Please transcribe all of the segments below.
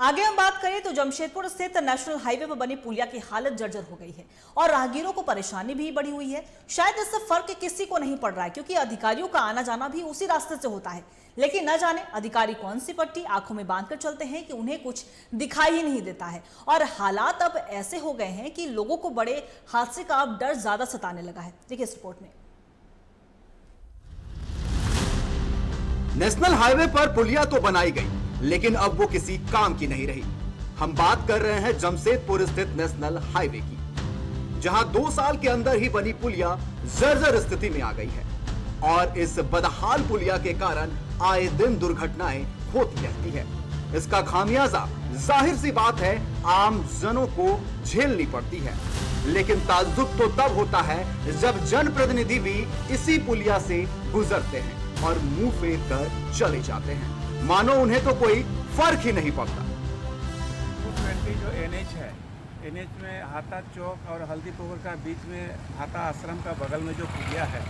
आगे हम बात करें तो जमशेदपुर स्थित नेशनल हाईवे पर बनी पुलिया की हालत जर्जर हो गई है और राहगीरों को परेशानी भी बढ़ी हुई है। शायद इससे फर्क किसी को नहीं पड़ रहा है क्योंकि अधिकारियों का आना जाना भी उसी रास्ते से होता है, लेकिन न जाने अधिकारी कौन सी पट्टी आंखों में बांधकर चलते हैं कि उन्हें कुछ दिखाई ही नहीं देता है। और हालात अब ऐसे हो गए हैं कि लोगों को बड़े हादसे का अब डर ज्यादा सताने लगा है। देखिए इस रिपोर्ट में। नेशनल हाईवे पर पुलिया तो बनाई गई, लेकिन अब वो किसी काम की नहीं रही। हम बात कर रहे हैं जमशेदपुर स्थित नेशनल हाईवे की, जहां 2 साल के अंदर ही बनी पुलिया जर्जर स्थिति में आ गई है और इस बदहाल पुलिया के कारण आए दिन दुर्घटनाएं होती रहती है। इसका खामियाजा जाहिर सी बात है आम जनों को झेलनी पड़ती है, लेकिन ताज्जुब तो तब होता है जब जनप्रतिनिधि भी इसी पुलिया से गुजरते हैं और मुंह फेर कर चले जाते हैं, मानो उन्हें तो कोई फर्क ही नहीं पड़ता। 220 जो एनएच है, एनएच में हाथा चौक और हल्दी पोखर का बीच में हाथा आश्रम का बगल में जो पुलिया है,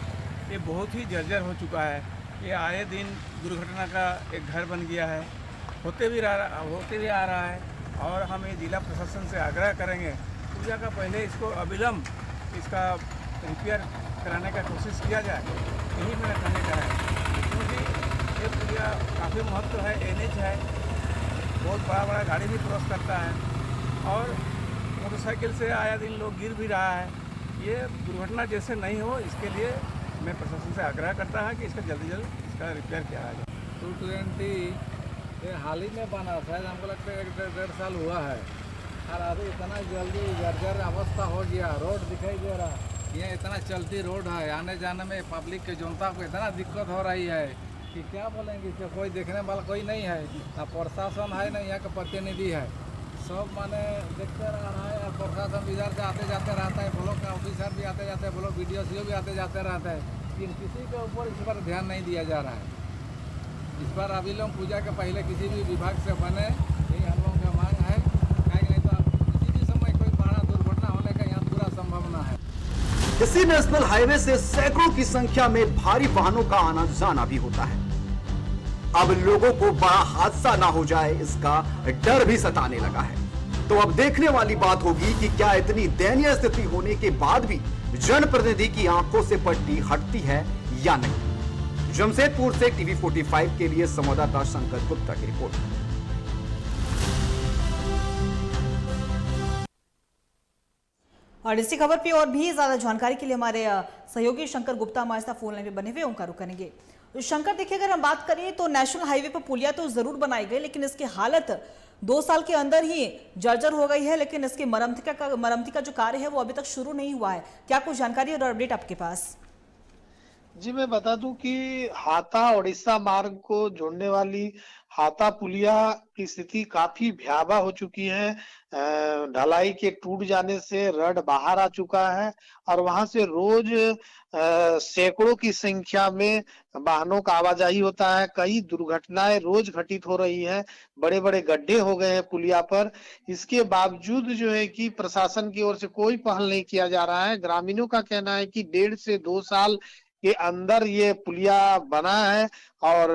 ये बहुत ही जर्जर हो चुका है। ये आए दिन दुर्घटना का एक घर बन गया है, होते भी आ रहा है। और हम ये जिला प्रशासन से आग्रह करेंगे पुलिया का पहले इसको अविलंब इसका रिपेयर कराने का कोशिश किया जाए, यही मेरा कहने का है। क्योंकि ये पुलिया काफ़ी महत्व है, एनएच है, बहुत बड़ा गाड़ी भी क्रॉस करता है और मोटरसाइकिल से आया दिन लोग गिर भी रहा है। ये दुर्घटना जैसे नहीं हो, इसके लिए मैं प्रशासन से आग्रह करता है कि इसका जल्दी इसका रिपेयर किया जाए। 220 ये हाल ही में बना, शायद हमको लगता है 1-1.5 साल हुआ है और अभी इतना जल्दी जर्जर अवस्था हो गया। रोड दिखाई दे रहा, ये इतना चलती रोड है, आने जाने में पब्लिक के जनता को इतना दिक्कत हो रही है कि क्या बोलेंगे। इससे कोई देखने वाला कोई नहीं है, ना प्रशासन है, ना यहाँ का प्रतिनिधि है। सब माने देखते रह रहा है और प्रशासन इधर से आते जाते रहता है, ब्लॉक का ऑफिसर भी आते जाते हैं, ब्लॉक BDO भी आते जाते रहते हैं, लेकिन किसी के ऊपर इस पर ध्यान नहीं दिया जा रहा है। इस पर अविलंब पूजा के पहले किसी भी विभाग से बने, यही हम लोगों का मांग है। नहीं तो किसी भी समय कोई बड़ा दुर्घटना होने का यहाँ पूरा संभावना है। इसी नेशनल हाईवे से सैकड़ों की संख्या में भारी वाहनों का आना जाना भी होता है। अब लोगों को बड़ा हादसा ना हो जाए, इसका डर भी सताने लगा है। तो अब देखने वाली बात होगी कि क्या इतनी दयनीय स्थिति होने के बाद भी जनप्रतिनिधि की आंखों से पट्टी हटती है या नहीं। जमशेदपुर से TV 45 के लिए संवाददाता शंकर गुप्ता की रिपोर्ट। और इसी खबर पे और भी ज्यादा जानकारी के लिए हमारे सहयोगी शंकर गुप्ता हमारे साथ फोन लाइन पे बने हुए, उनका रुख करेंगे। तो शंकर देखिए, अगर हम बात करें तो नेशनल हाईवे पर पुलिया तो जरूर बनाई गई, लेकिन इसकी हालत 2 साल के अंदर ही जर्जर हो गई है, लेकिन इसकी मरम्मती का जो कार्य है वो अभी तक शुरू नहीं हुआ है। क्या कुछ जानकारी और अपडेट आपके पास? जी, मैं बता दूं कि हाथा उड़ीसा मार्ग को जोड़ने वाली हाथा पुलिया की स्थिति काफी भयावह हो चुकी है। ढलाई के टूट जाने से रड बाहर आ चुका है और वहां से रोज सैकड़ों की संख्या में वाहनों का आवाजाही होता है। कई दुर्घटनाएं रोज घटित हो रही है, बड़े बड़े गड्ढे हो गए हैं पुलिया पर। इसके बावजूद जो है कि प्रशासन की ओर से कोई पहल नहीं किया जा रहा है। ग्रामीणों का कहना है कि 1.5 से 2 साल के अंदर ये पुलिया बना है और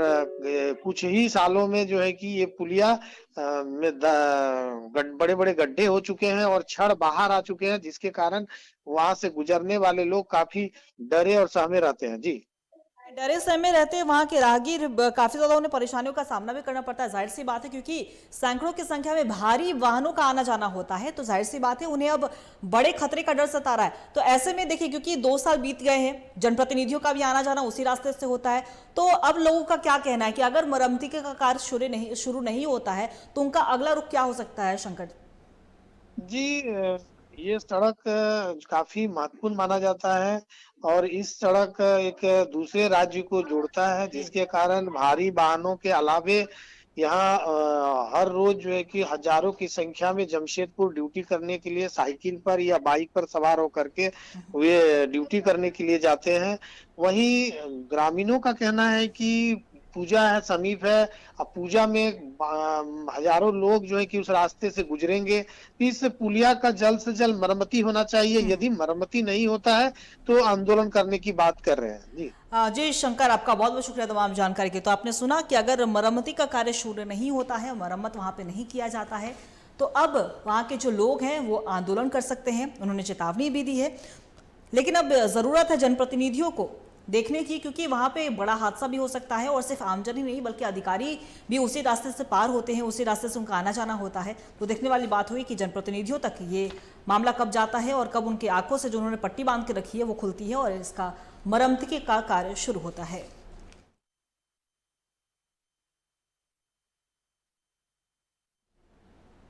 कुछ ही सालों में जो है कि ये पुलिया में बड़े बड़े गड्ढे हो चुके हैं और छड़ बाहर आ चुके हैं, जिसके कारण वहां से गुजरने वाले लोग काफी डरे और सहमे रहते हैं। जी, डरे सहमे रहते हैं वहां के राहगीर, काफी ज्यादा उन्हें परेशानियों का सामना भी करना पड़ता है। जाहिर सी बात है क्योंकि सैकड़ों की संख्या में भारी वाहनों का आना जाना होता है, तो जाहिर सी बात है उन्हें अब बड़े खतरे का डर सता रहा है। तो ऐसे में देखिए, क्योंकि 2 साल बीत गए हैं, जनप्रतिनिधियों का भी आना जाना उसी रास्ते से होता है, तो अब लोगों का क्या कहना है कि अगर मरम्मती का कार्य शुरू नहीं होता है तो उनका अगला रुख क्या हो सकता है? शंकर जी, ये सड़क काफी महत्वपूर्ण माना जाता है और इस सड़क एक दूसरे राज्य को जोड़ता है, जिसके कारण भारी वाहनों के अलावे यहाँ हर रोज जो है कि हजारों की संख्या में जमशेदपुर ड्यूटी करने के लिए साइकिल पर या बाइक पर सवार होकर के वे ड्यूटी करने के लिए जाते हैं। वहीं ग्रामीणों का कहना है कि पूजा है समीप है। अब पूजा में हजारों लोग जो है कि उस रास्ते से गुजरेंगे। इस पुलिया का जल्द से जल्द मरम्मती होना चाहिए। यदि मरम्मती नहीं होता है तो आंदोलन करने की बात कर रहे हैं जी। जी शंकर, आपका बहुत बहुत शुक्रिया तमाम जानकारी के। तो आपने सुना कि अगर मरम्मती का कार्य शुरू नहीं होता है, मरम्मत वहां पे नहीं किया जाता है, तो अब वहां के जो लोग हैं वो आंदोलन कर सकते हैं। उन्होंने चेतावनी भी दी है। लेकिन अब जरूरत है जनप्रतिनिधियों को देखने की, क्योंकि वहां पे बड़ा हादसा भी हो सकता है और सिर्फ आमजन ही नहीं बल्कि अधिकारी भी उसी रास्ते से पार होते हैं, उसी रास्ते से उनका आना जाना होता है। तो देखने वाली बात हुई कि जनप्रतिनिधियों तक ये मामला कब जाता है और कब उनकी आंखों से जो उन्होंने पट्टी बांध के रखी है वो खुलती है और इसका मरम्मती का कार्य शुरू होता है।